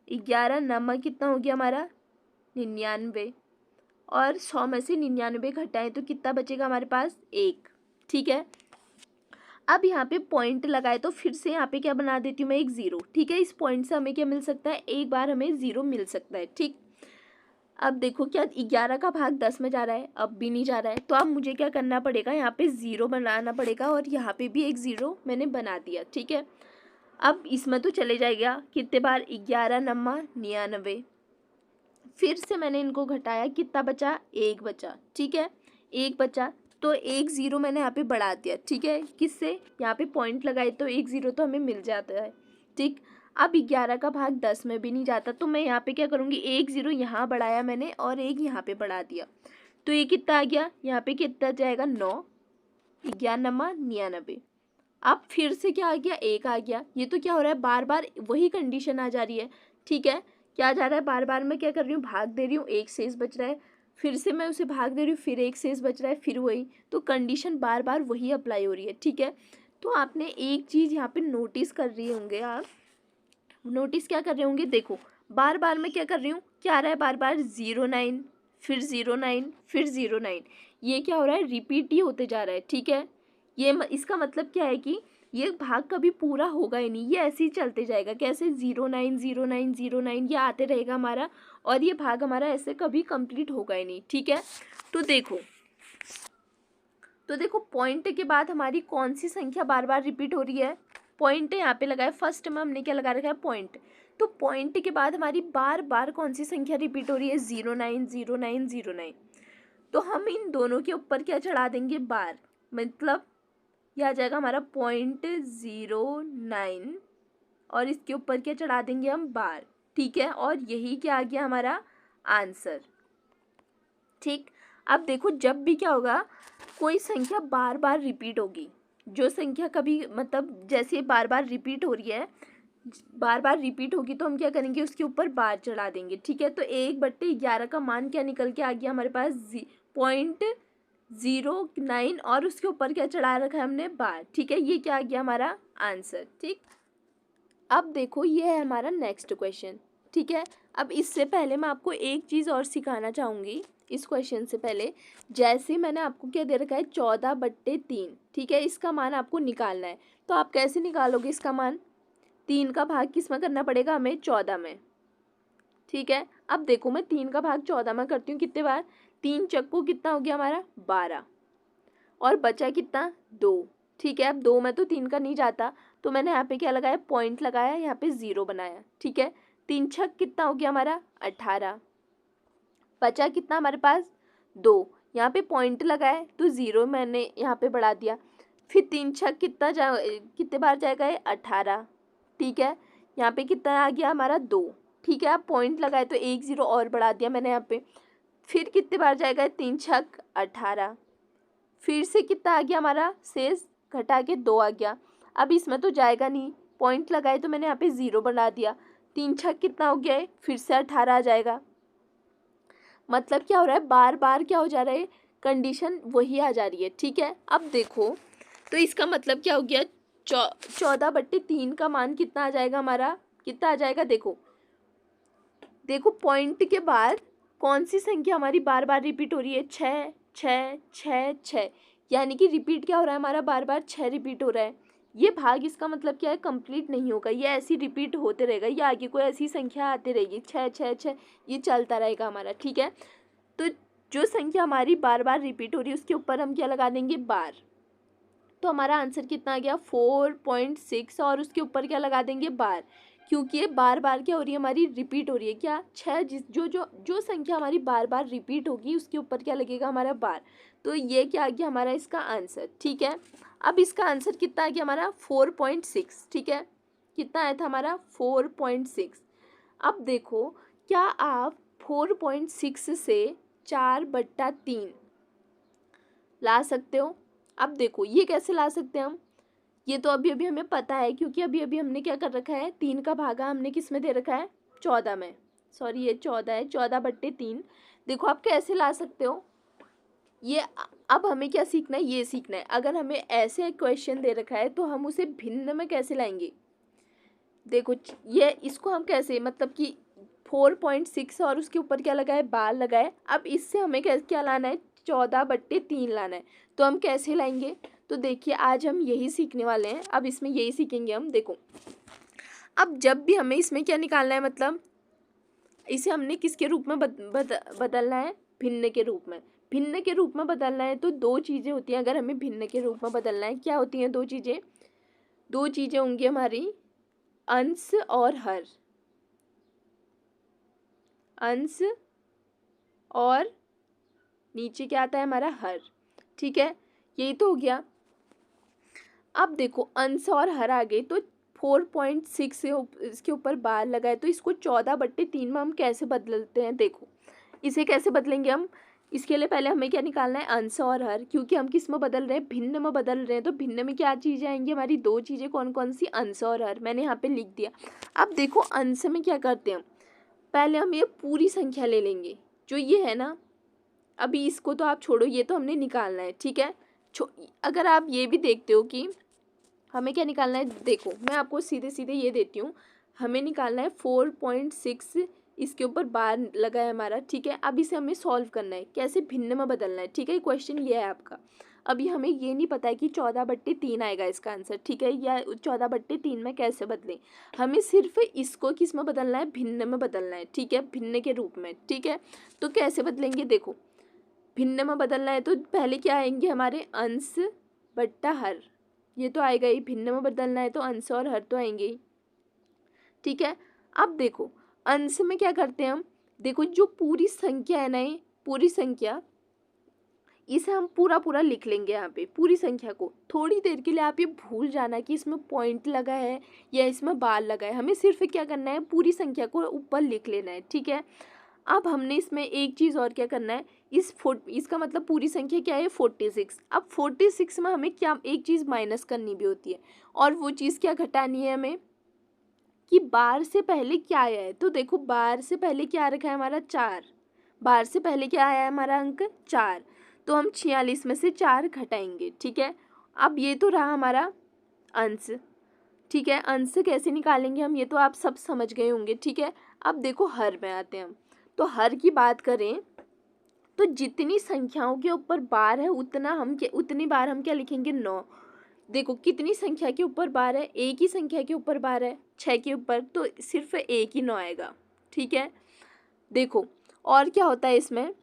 11 नम्मा कितना हो गया हमारा, 99, और 100 में से 99 घटाएं तो कितना बचेगा हमारे पास, 1, ठीक है। अब यहाँ पे पॉइंट लगाए तो फिर से यहाँ पे क्या बना देती हूँ मैं, एक 0, ठीक है। इस पॉइंट से हमें क्या मिल सकता है, एक बार हमें 0 मिल सकता है, ठीक। अब देखो क्या 11 का भाग 10 में जा रहा है, अब भी नहीं जा रहा है, तो अब मुझे क्या करना पड़ेगा, यहाँ पे 0 बनाना पड़ेगा और यहाँ पे भी एक 0 मैंने बना दिया, ठीक है। अब इसमें तो चले जाएगा कितने बार, 11 नम्मा 99, फिर से मैंने इनको घटाया, कितना बचा, 1 बचा, ठीक है, 1 बचा, तो एक 0 मैंने यहाँ पे बढ़ा दिया, ठीक है। किससे, यहाँ पे पॉइंट लगाए तो एक 0 तो हमें मिल जाता है, ठीक। अब 11 का भाग 10 में भी नहीं जाता, तो मैं यहाँ पे क्या करूँगी, एक 0 यहाँ बढ़ाया मैंने और एक यहाँ पे बढ़ा दिया, तो ये कितना आ गया, यहाँ पे कितना जाएगा, 9, 11 नमा 99। अब फिर से क्या आ गया, 1 आ गया। ये तो क्या हो रहा है, बार बार वही कंडीशन आ जा रही है, ठीक है। क्या जा रहा है, बार बार मैं क्या कर रही हूँ, भाग दे रही हूँ, एक शेष बच रहा है, फिर से मैं उसे भाग दे रही हूँ, फिर एक शेष बच रहा है, फिर वही, तो कंडीशन बार बार वही अप्लाई हो रही है, ठीक है। तो आपने एक चीज़ यहाँ पे नोटिस कर रही होंगे, आप नोटिस क्या कर रहे होंगे, देखो बार बार मैं क्या कर रही हूँ, क्या आ रहा है, बार बार 09, फिर 09, फिर 09, ये क्या हो रहा है, रिपीट ही होते जा रहा है, ठीक है। ये इसका मतलब क्या है कि ये भाग कभी पूरा होगा ही नहीं, ये ऐसे ही चलते जाएगा, कैसे 09 09 09 ये आते रहेगा हमारा, और ये भाग हमारा ऐसे कभी कंप्लीट होगा ही नहीं, ठीक है। तो देखो पॉइंट के बाद हमारी कौन सी संख्या बार बार रिपीट हो रही है, पॉइंट यहाँ पे लगाया, फर्स्ट में हमने क्या लगा रखा है, पॉइंट। तो पॉइंट के बाद हमारी बार बार कौन सी संख्या रिपीट हो रही है, 09 09 09। तो हम इन दोनों के ऊपर क्या चढ़ा देंगे, बार, मतलब यह आ जाएगा हमारा 0.09 और इसके ऊपर क्या चढ़ा देंगे हम, बार, ठीक है। और यही क्या आ गया हमारा आंसर, ठीक। अब देखो जब भी क्या होगा, कोई संख्या बार बार रिपीट होगी, जो संख्या कभी मतलब जैसे बार बार रिपीट हो रही है, बार बार रिपीट होगी तो हम क्या करेंगे, उसके ऊपर बार चढ़ा देंगे, ठीक है। तो 1/11 का मान क्या निकल के आ गया हमारे पास, 0.09 और उसके ऊपर क्या चढ़ा रखा है हमने, बार, ठीक है। ये क्या आ गया हमारा आंसर, ठीक। अब देखो ये है हमारा नेक्स्ट क्वेश्चन, ठीक है। अब इससे पहले मैं आपको एक चीज़ और सिखाना चाहूँगी, इस क्वेश्चन से पहले, जैसे मैंने आपको क्या दे रखा है, 14/3, ठीक है, इसका मान आपको निकालना है। तो आप कैसे निकालोगे इसका मान, 3 का भाग किस में करना पड़ेगा हमें, 14 में, ठीक है। अब देखो मैं 3 का भाग 14 में करती हूँ, कितने बार, 3 चक्कू कितना हो गया हमारा, 12, और बचा कितना, 2, ठीक है। अब 2 में तो 3 का नहीं जाता, तो मैंने यहाँ पे क्या लगाया, पॉइंट लगाया, यहाँ पे 0 बनाया, ठीक है। 3 छक कितना हो गया हमारा, 18, बचा कितना हमारे पास, 2, यहाँ पे पॉइंट लगाया तो 0 मैंने यहाँ पे बढ़ा दिया, फिर 3 छक कितने बार जाएगा ये, 18, ठीक है। यहाँ पे कितना आ गया हमारा, 2, ठीक है। अब पॉइंट लगाए तो एक 0 और बढ़ा दिया मैंने यहाँ पे, फिर कितने बार जाएगा, 3 छक 18, फिर से कितना आ गया हमारा, शेष घटा के 2 आ गया। अब इसमें तो जाएगा नहीं, पॉइंट लगाए तो मैंने यहाँ पे 0 बना दिया, 3 छक कितना हो गया है, फिर से 18 आ जाएगा। मतलब क्या हो रहा है, बार बार क्या हो जा रहा है, कंडीशन वही आ जा रही है, ठीक है। अब देखो तो इसका मतलब क्या हो गया, 14/3 का मान कितना आ जाएगा हमारा, कितना आ जाएगा, देखो पॉइंट के बाद कौन सी संख्या हमारी बार बार रिपीट हो रही है, 6 6 6 6, यानी कि रिपीट क्या हो रहा है हमारा, बार बार 6 रिपीट हो रहा है। ये भाग इसका मतलब क्या है, कंप्लीट नहीं होगा, ये ऐसी रिपीट होते रहेगा, ये आगे कोई ऐसी संख्या आती रहेगी, 6 6 6, ये चलता रहेगा हमारा, ठीक है। तो जो संख्या हमारी बार बार रिपीट हो रही है उसके ऊपर हम क्या लगा देंगे, बार। तो हमारा आंसर कितना आ गया, 4.6, और उसके ऊपर क्या लगा देंगे, बार, क्योंकि ये बार बार क्या हो रही है, हमारी रिपीट हो रही है। क्या, 6 जिस जो संख्या हमारी बार बार रिपीट होगी उसके ऊपर क्या लगेगा, हमारा बार। तो ये क्या आ गया हमारा इसका आंसर। ठीक है, अब इसका आंसर कितना आ गया हमारा 4.6। ठीक है, कितना आया था हमारा 4.6। अब देखो, क्या आप 4.6 से 4/3 ला सकते हो? अब देखो ये कैसे ला सकते हैं हम, ये तो अभी अभी हमें पता है, क्योंकि अभी अभी हमने क्या कर रखा है, 3 का भागा हमने किस में दे रखा है, 14 में। सॉरी, ये 14 है, 14/3। देखो आप कैसे ला सकते हो ये। अब हमें क्या सीखना है, ये सीखना है। अगर हमें ऐसे क्वेश्चन दे रखा है तो हम उसे भिन्न में कैसे लाएंगे। देखो ये, इसको हम कैसे, मतलब कि 4.6 और उसके ऊपर क्या लगा है, बार लगा है। अब इससे हमें क्या लाना है, 14/3 लाना है। तो हम कैसे लाएंगे, तो देखिए आज हम यही सीखने वाले हैं। अब इसमें यही सीखेंगे हम। देखो, अब जब भी हमें इसमें क्या निकालना है, मतलब इसे हमने किसके रूप में बदलना है, भिन्न के रूप में। भिन्न के रूप में बदलना है तो दो चीज़ें होती हैं। अगर हमें भिन्न के रूप में बदलना है, क्या होती हैं दो चीज़ें, दो चीज़ें होंगी हमारी, अंश और हर। अंश और नीचे क्या आता है हमारा, हर। ठीक है, यही तो हो गया। अब देखो अंश और हर आ गए, तो 4.6 से इसके ऊपर बार लगाए, तो इसको 14/3 में हम कैसे बदलते हैं। देखो इसे कैसे बदलेंगे हम, इसके लिए पहले हमें क्या निकालना है, अंश और हर। क्योंकि हम किस में बदल रहे हैं, भिन्न में बदल रहे हैं। तो भिन्न में क्या चीज़ें आएंगी हमारी, दो चीज़ें। कौन कौन सी, अंश और हर। मैंने यहाँ पे लिख दिया। अब देखो अंश में क्या करते हैं हम, पहले हम ये पूरी संख्या ले लेंगे, जो ये है ना। अभी इसको तो आप छोड़ो, ये तो हमने निकालना है। ठीक है, अगर आप ये भी देखते हो कि हमें क्या निकालना है, देखो मैं आपको सीधे सीधे ये देती हूँ। हमें निकालना है 4.6, इसके ऊपर बार लगा है हमारा। ठीक है, अब इसे हमें सॉल्व करना है, कैसे, भिन्न में बदलना है। ठीक है, क्वेश्चन ये है आपका। अभी हमें ये नहीं पता है कि 14/3 आएगा इसका आंसर। ठीक है, या 14/3 में कैसे बदलें, हमें सिर्फ इसको किस में बदलना है, भिन्न में बदलना है। ठीक है, भिन्न के रूप में। ठीक है, तो कैसे बदलेंगे, देखो भिन्न में बदलना है तो पहले क्या आएंगे हमारे, अंश बट्टा हर। ये तो आएगा ही, भिन्न में बदलना है तो अंश और हर तो आएंगे ही। ठीक है, अब देखो अंश में क्या करते हैं हम, देखो जो पूरी संख्या है ना, ये पूरी संख्या, इसे हम पूरा पूरा लिख लेंगे यहाँ पे। पूरी संख्या को थोड़ी देर के लिए आप ये भूल जाना कि इसमें पॉइंट लगा है या इसमें बार लगा है। हमें सिर्फ क्या करना है, पूरी संख्या को ऊपर लिख लेना है। ठीक है, अब हमने इसमें एक चीज़ और क्या करना है, इसका मतलब पूरी संख्या क्या है, 46। अब 46 में हमें क्या, एक चीज़ माइनस करनी भी होती है। और वो चीज़ क्या घटानी है हमें, कि बार से पहले क्या आया है। तो देखो बार से पहले क्या आ रखा है हमारा, 4। बार से पहले क्या आया है हमारा अंक, 4। तो हम 46 में से 4 घटाएंगे। ठीक है, अब ये तो रहा हमारा अंश। ठीक है, अंश कैसे निकालेंगे हम, ये तो आप सब समझ गए होंगे। ठीक है, अब देखो हर में आते हैं हम। तो हर की बात करें तो जितनी संख्याओं के ऊपर बार है उतनी बार हम क्या लिखेंगे, 9। देखो कितनी संख्या के ऊपर बार है, एक ही संख्या के ऊपर बार है, 6 के ऊपर, तो सिर्फ एक ही 9 आएगा। ठीक है, देखो और क्या होता है इसमें,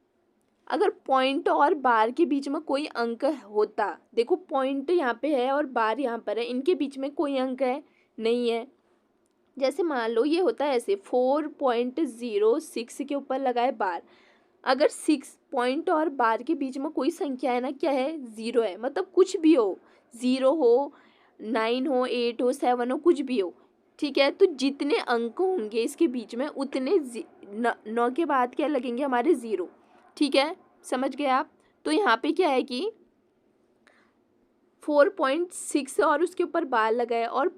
अगर पॉइंट और बार के बीच में कोई अंक होता, देखो पॉइंट यहाँ पे है और बार यहाँ पर है, इनके बीच में कोई अंक है, नहीं है। जैसे मान लो ये होता है ऐसे, 4.06 के ऊपर लगा है बार। अगर 6 पॉइंट और बार के बीच में कोई संख्या है ना, क्या है, 0 है। मतलब कुछ भी हो, 0 हो, 9 हो, 8 हो, 7 हो, कुछ भी हो। ठीक है, तो जितने अंक होंगे इसके बीच में उतने 9 के बाद क्या लगेंगे हमारे, 0। ठीक है, समझ गए आप। तो यहाँ पे क्या है कि 4.6 और उसके ऊपर बार लगा है, और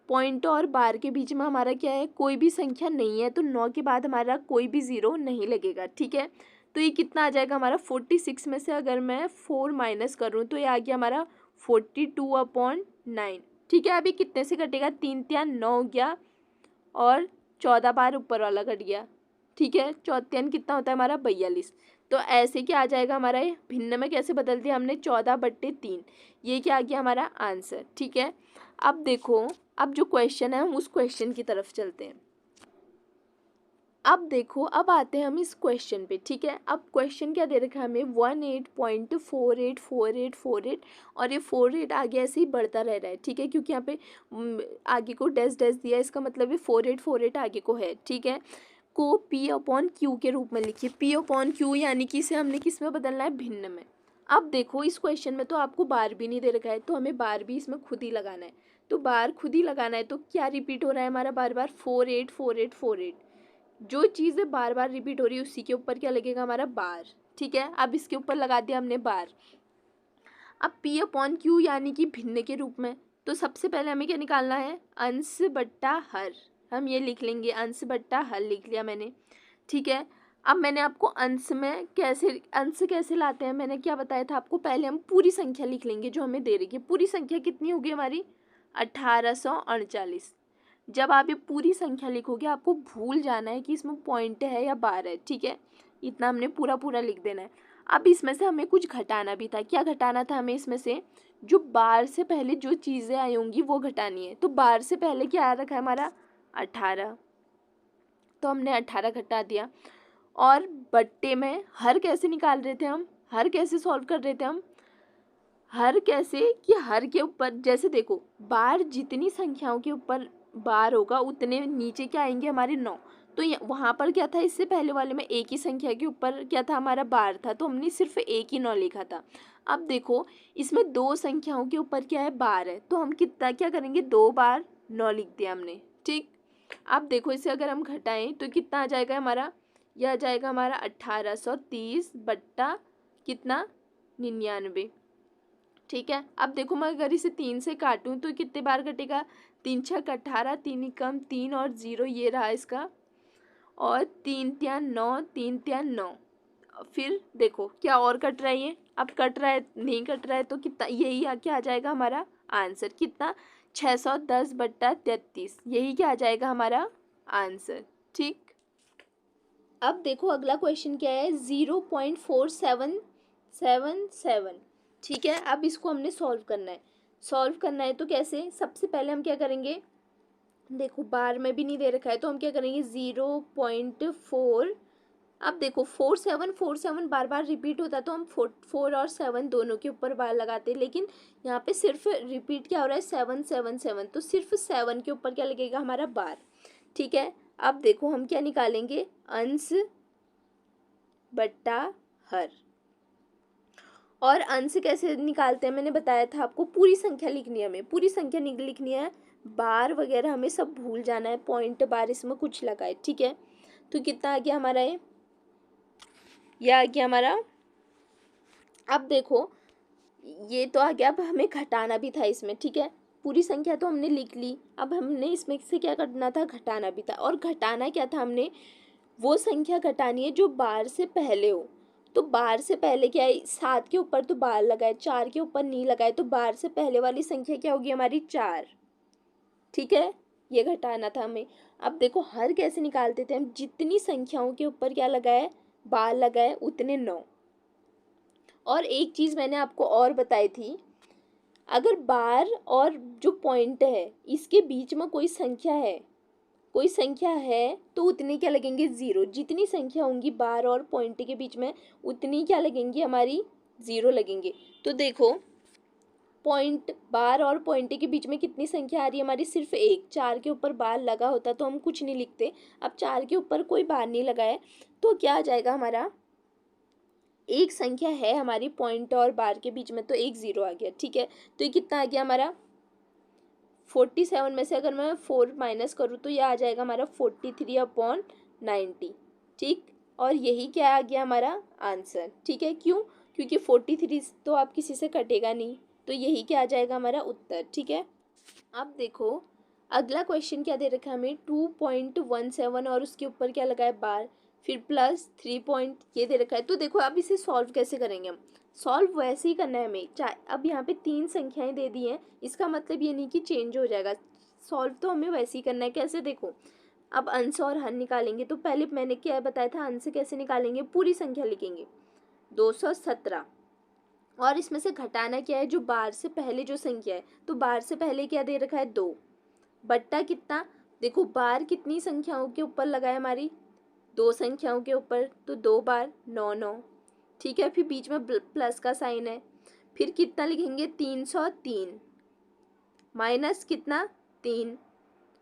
पॉइंट और बार के बीच में हमारा क्या है, कोई भी संख्या नहीं है। तो 9 के बाद हमारा कोई भी 0 नहीं लगेगा। ठीक है, तो ये कितना आ जाएगा हमारा, 46 में से अगर मैं 4 माइनस करूँ तो ये आ गया हमारा 42/9। ठीक है, अभी कितने से कटेगा, 3 3 9 हो गया, और 14 बार ऊपर वाला कट गया। ठीक है, 4 कितना होता है हमारा, 42। तो ऐसे क्या आ जाएगा हमारा, ये भिन्न में कैसे बदल दिया हमने, 14/3। ये क्या आ गया हमारा आंसर। ठीक है, अब देखो, अब जो क्वेश्चन है हम उस क्वेश्चन की तरफ चलते हैं। अब देखो, अब आते हैं हम इस क्वेश्चन पे, ठीक है। अब क्वेश्चन क्या दे रखा है हमें, 18.484848 और ये 48 आगे ऐसे ही बढ़ता रह रहा है, ठीक है, क्योंकि यहाँ पे आगे को डैश डैश दिया है, इसका मतलब ये 4848 आगे को है, ठीक है। को P/Q के रूप में लिखिए। P/Q यानी कि इसे हमने किस में बदलना है, भिन्न में। अब देखो इस क्वेश्चन में तो आपको बार भी नहीं दे रखा है, तो हमें बार भी इसमें खुद ही लगाना है। तो बार खुद ही लगाना है, तो क्या रिपीट हो रहा है हमारा बार बार, 484848। जो चीज़ें बार बार रिपीट हो रही है उसी के ऊपर क्या लगेगा हमारा, बार, ठीक है। अब इसके ऊपर लगा दिया हमने बार। अब P/Q यानी कि भिन्न के रूप में, तो सबसे पहले हमें क्या निकालना है, अंश बट्टा हर। हम ये लिख लेंगे, अंश बट्टा हर लिख लिया मैंने, ठीक है। अब मैंने आपको अंश में अंश कैसे लाते हैं, मैंने क्या बताया था आपको, पहले हम पूरी संख्या लिख लेंगे जो हमें दे रही है। पूरी संख्या कितनी होगी हमारी, 1839। जब आप ये पूरी संख्या लिखोगे आपको भूल जाना है कि इसमें पॉइंट है या बार है, ठीक है। इतना हमने पूरा पूरा लिख देना है। अब इसमें से हमें कुछ घटाना भी था। क्या घटाना था हमें, इसमें से जो बार से पहले जो चीज़ें आई होंगी वो घटानी है। तो बार से पहले क्या आ रखा है हमारा, 18, तो हमने 18 घटा दिया। और बट्टे में हर कैसे निकाल रहे थे हम, हर कैसे सॉल्व कर रहे थे हम, हर कैसे कि हर के ऊपर, जैसे देखो बार जितनी संख्याओं के ऊपर बार होगा उतने नीचे क्या आएंगे हमारे 9। तो वहाँ पर क्या था, इससे पहले वाले में एक ही संख्या के ऊपर क्या था हमारा, बार था, तो हमने सिर्फ एक ही 9 लिखा था। अब देखो इसमें दो संख्याओं के ऊपर क्या है, बार है, तो हम कितना क्या करेंगे, 2 बार 9 लिख दिया हमने, ठीक। अब देखो इसे अगर हम घटाएं तो कितना आ जाएगा हमारा, यह आ जाएगा हमारा 1830 बट्टा कितना, 99, ठीक है। अब देखो मैं अगर इसे 3 से काटूं तो कितने बार कटेगा, 3 छक 18, 3 कम 3 और 0 ये रहा इसका, और 3 त्यां 9, 3 त्यां 9। फिर देखो क्या और कट रहा है, ये अब कट रहा है, नहीं कट रहा है, तो कितना, यही क्या आ जाएगा हमारा आंसर, कितना, 610 बट्टा 33, यही क्या आ जाएगा हमारा आंसर, ठीक। अब देखो अगला क्वेश्चन क्या है, 0.4777, ठीक है। अब इसको हमने सॉल्व करना है। सॉल्व करना है तो कैसे, सबसे पहले हम क्या करेंगे, देखो बार में भी नहीं दे रखा है, तो हम क्या करेंगे, 0.4। अब देखो 4747 बार बार रिपीट होता तो हम 4 और 7 दोनों के ऊपर बार लगाते, लेकिन यहाँ पे सिर्फ रिपीट क्या हो रहा है, 777, तो सिर्फ 7 के ऊपर क्या लगेगा हमारा, बार, ठीक है। अब देखो हम क्या निकालेंगे, अंश बट्टा हर। और अंश कैसे निकालते हैं मैंने बताया था आपको, पूरी संख्या लिखनी है हमें, पूरी संख्या लिखनी है, बार वगैरह हमें सब भूल जाना है, पॉइंट बार इसमें कुछ लगाए, ठीक है। तो कितना आ गया हमारा, ये आ गया हमारा। अब देखो ये तो आ गया, अब हमें घटाना भी था इसमें, ठीक है। पूरी संख्या तो हमने लिख ली, अब हमने इसमें से क्या करना था, घटाना भी था। और घटाना क्या था, हमने वो संख्या घटानी है जो बार से पहले हो। तो बार से पहले क्या है, 7 के ऊपर तो बार लगाए, 4 के ऊपर नहीं लगाए, तो बार से पहले वाली संख्या क्या होगी हमारी, 4, ठीक है। ये घटाना था हमें। अब देखो हर कैसे निकालते थे हम, जितनी संख्याओं के ऊपर क्या लगाए, बार लगाए, उतने 9। और एक चीज़ मैंने आपको और बताई थी, अगर बार और जो पॉइंट है इसके बीच में कोई संख्या है, कोई संख्या है, तो उतने क्या लगेंगे, 0। जितनी संख्या होंगी बार और पॉइंट के बीच में उतनी क्या लगेंगी हमारी, 0 लगेंगे। तो देखो पॉइंट, बार और पॉइंट के बीच में कितनी संख्या आ रही है हमारी, सिर्फ एक। 4 के ऊपर बार लगा होता तो हम कुछ नहीं लिखते, अब 4 के ऊपर कोई बार नहीं लगा है, तो क्या आ जाएगा हमारा, एक संख्या है हमारी पॉइंट और बार के बीच में, तो एक 0 आ गया, ठीक है। तो ये कितना आ गया हमारा, 47 में से अगर मैं 4 माइनस करूँ तो यह आ जाएगा हमारा 43/90, ठीक। और यही क्या आ गया हमारा आंसर, ठीक है। क्यों, क्योंकि 43 तो आप किसी से कटेगा नहीं, तो यही क्या आ जाएगा हमारा उत्तर, ठीक है। अब देखो अगला क्वेश्चन क्या दे रखा है हमें, 2.17 और उसके ऊपर क्या लगा है, बार, फिर प्लस 3 पॉइंट ये दे रखा है। तो देखो अब इसे सॉल्व कैसे करेंगे हम, सॉल्व वैसे ही करना है हमें, चाहे अब यहाँ पे 3 संख्याएं दे दी हैं, इसका मतलब ये नहीं कि चेंज हो जाएगा, सॉल्व तो हमें वैसे ही करना है। कैसे, देखो अब अंश और हर निकालेंगे, तो पहले मैंने क्या बताया था, अंश कैसे निकालेंगे, पूरी संख्या लिखेंगे, 217। और इसमें से घटाना क्या है, जो बार से पहले जो संख्या है, तो बार से पहले क्या दे रखा है, 2, बट्टा कितना, देखो बार कितनी संख्याओं के ऊपर लगा है हमारी, दो संख्याओं के ऊपर तो 2 बार 9 9, ठीक है। फिर बीच में प्लस का साइन है, फिर कितना लिखेंगे 303 माइनस कितना 3।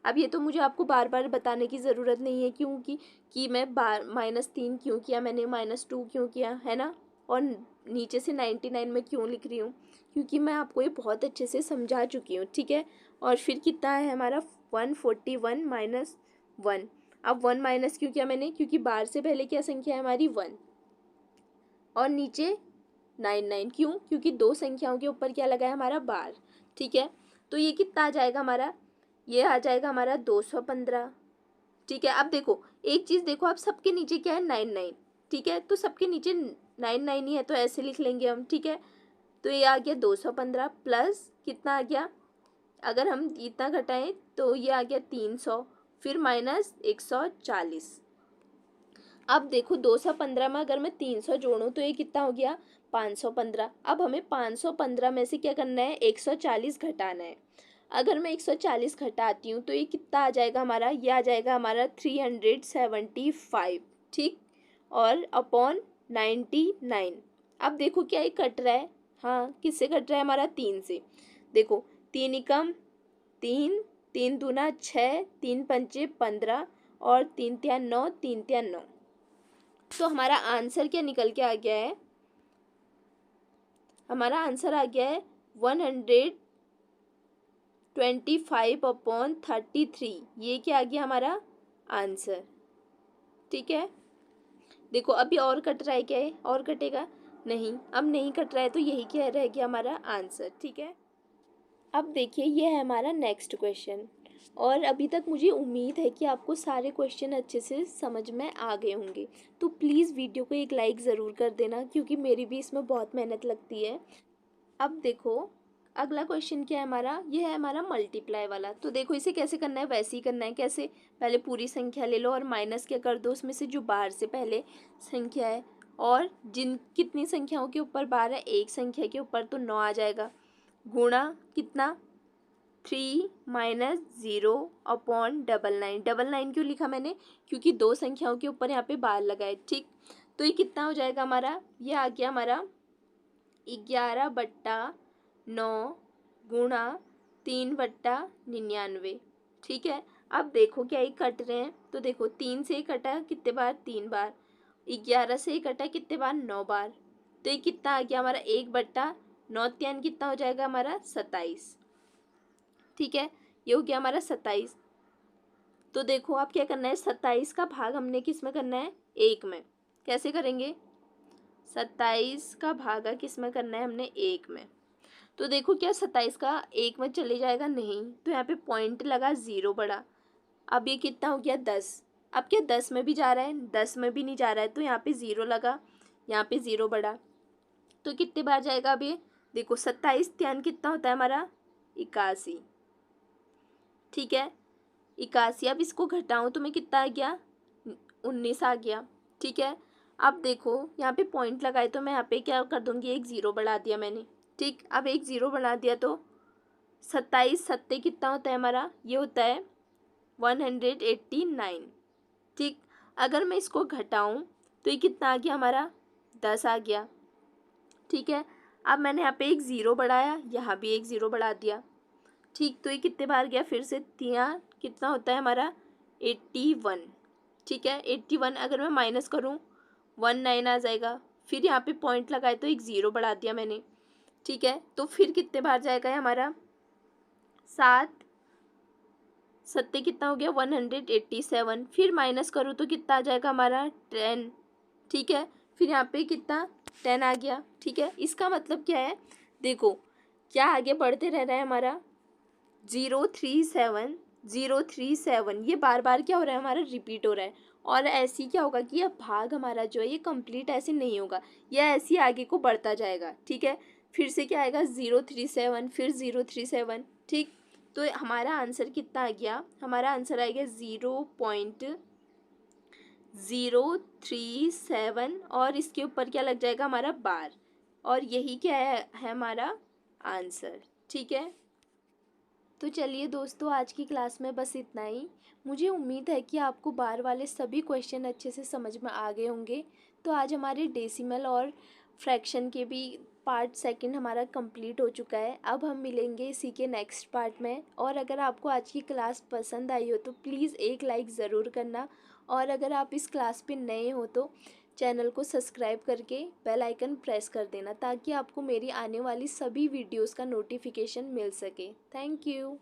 अब ये तो मुझे आपको बार बार बताने की ज़रूरत नहीं है क्योंकि कि मैं बार -3 क्यों किया, मैंने -2 क्यों किया, है ना। और नीचे से 99 में क्यों लिख रही हूँ, क्योंकि मैं आपको ये बहुत अच्छे से समझा चुकी हूँ, ठीक है। और फिर कितना है हमारा 141 माइनस 1। अब 1 माइनस क्यों किया मैंने, क्योंकि बार से पहले क्या संख्या है हमारी 1, और नीचे 99 क्यों, क्योंकि दो संख्याओं के ऊपर क्या लगा है हमारा बार, ठीक है। तो ये कितना आ जाएगा हमारा, ये आ जाएगा हमारा 215, ठीक है। अब देखो एक चीज़ देखो, आप सबके नीचे क्या है 99, ठीक है। तो सबके नीचे 99 ही है तो ऐसे लिख लेंगे हम, ठीक है। तो ये आ गया 215 प्लस कितना आ गया, अगर हम इतना घटाएं तो ये आ गया 300, फिर माइनस 140। अब देखो 215 में अगर मैं 300 जोड़ूं तो ये कितना हो गया 515। अब हमें 515 में से क्या करना है 140 घटाना है। अगर मैं 140 घटाती हूँ तो ये कितना आ जाएगा हमारा, ये आ जाएगा हमारा 375, ठीक। और अपॉन 99। अब देखो क्या ये कट रहा है, हाँ किससे कट रहा है हमारा 3 से। देखो 3 एकम 3, 3 दूना 6, 3 पंचे 15 और 3 तिया 9, 3 तिया 9। तो हमारा आंसर क्या निकल के आ गया है, हमारा आंसर आ गया है 125/33। ये क्या आ गया हमारा आंसर, ठीक है। देखो अभी और कट रहा है क्या है, और कटेगा नहीं, अब नहीं कट रहा है तो यही क्या रह गया हमारा आंसर, ठीक है। अब देखिए ये है हमारा नेक्स्ट क्वेश्चन, और अभी तक मुझे उम्मीद है कि आपको सारे क्वेश्चन अच्छे से समझ में आ गए होंगे। तो प्लीज़ वीडियो को एक लाइक ज़रूर कर देना क्योंकि मेरी भी इसमें बहुत मेहनत लगती है। अब देखो अगला क्वेश्चन क्या है हमारा, ये है हमारा मल्टीप्लाई वाला। तो देखो इसे कैसे करना है, वैसे ही करना है। कैसे, पहले पूरी संख्या ले लो और माइनस क्या कर दो उसमें से जो बाहर से पहले संख्या है, और जिन कितनी संख्याओं के ऊपर बार है, एक संख्या के ऊपर तो 9 आ जाएगा, गुणा कितना 3 माइनस 0 अपॉन 99। 99 क्यों लिखा मैंने, क्योंकि दो संख्याओं के ऊपर यहाँ पे बार लगा है, ठीक। तो ये कितना हो जाएगा हमारा, ये आ गया हमारा 11/9 गुणा 3/99, ठीक है। अब देखो क्या ये कट रहे हैं, तो देखो 3 से कटा कितने बार 3 बार, 11 से कटा कितने बार 9 बार। तो ये कितना आ गया हमारा 1/9 त्यान कितना हो जाएगा हमारा 27, ठीक है। ये हो गया हमारा 27। तो देखो आप क्या करना है, 27 का भाग हमने किस में करना है, 1 में। कैसे करेंगे, 27 का भागा किस में करना है हमने, 1 में। तो देखो क्या 27 का 1 में चले जाएगा, नहीं तो यहाँ पे पॉइंट लगा 0 बड़ा। अब ये कितना हो गया 10। अब क्या 10 में भी जा रहा है, 10 में भी नहीं जा रहा है, तो यहाँ पे 0 लगा, यहाँ पे 0 बड़ा। तो कितने बार जाएगा अब ये, देखो 27 त्यान कितना होता है हमारा 81, ठीक है 81। अब इसको घटाऊँ तो मैं कितना आ गया 19 आ गया, ठीक है। अब देखो यहाँ पे पॉइंट लगाए तो मैं यहाँ पे क्या कर दूँगी, एक ज़ीरो बढ़ा दिया मैंने, ठीक। अब एक ज़ीरो बढ़ा दिया तो 27 सत्ते कितना होता है हमारा, ये होता है 189, ठीक। अगर मैं इसको घटाऊँ तो ये कितना आ गया हमारा 10 आ गया, ठीक है। अब मैंने यहाँ पे एक ज़ीरो बढ़ाया, यहाँ भी एक ज़ीरो बढ़ा दिया, ठीक। तो ये कितने बार गया, फिर से यहाँ कितना होता है हमारा 81, ठीक है। 81 अगर मैं माइनस करूँ 19 आ जाएगा, फिर यहाँ पे पॉइंट लगाए तो एक ज़ीरो बढ़ा दिया मैंने, ठीक है। तो फिर कितने बार जाएगा हमारा 7 सत्ते कितना हो गया 187, फिर माइनस करूँ तो कितना आ जाएगा हमारा 10, ठीक है। फिर यहाँ पे कितना 10 आ गया, ठीक है। इसका मतलब क्या है, देखो क्या आगे बढ़ते रह रहा है हमारा 037 037, ये बार बार क्या हो रहा है हमारा रिपीट हो रहा है। और ऐसी क्या होगा कि यह भाग हमारा जो है ये कंप्लीट ऐसे नहीं होगा, यह ऐसे आगे को बढ़ता जाएगा, ठीक है। फिर से क्या आएगा 037, फिर 037, ठीक। तो हमारा आंसर कितना आ गया, हमारा आंसर आ गया 0.037, और इसके ऊपर क्या लग जाएगा हमारा बार, और यही क्या है हमारा आंसर, ठीक है। तो चलिए दोस्तों, आज की क्लास में बस इतना ही। मुझे उम्मीद है कि आपको बार वाले सभी क्वेश्चन अच्छे से समझ में आ गए होंगे। तो आज हमारे डेसिमल और फ्रैक्शन के भी पार्ट सेकंड हमारा कंप्लीट हो चुका है। अब हम मिलेंगे इसी के नेक्स्ट पार्ट में। और अगर आपको आज की क्लास पसंद आई हो तो प्लीज़ एक लाइक ज़रूर करना। और अगर आप इस क्लास पे नए हो तो चैनल को सब्सक्राइब करके बेल आइकन प्रेस कर देना, ताकि आपको मेरी आने वाली सभी वीडियोस का नोटिफिकेशन मिल सके। Thank you.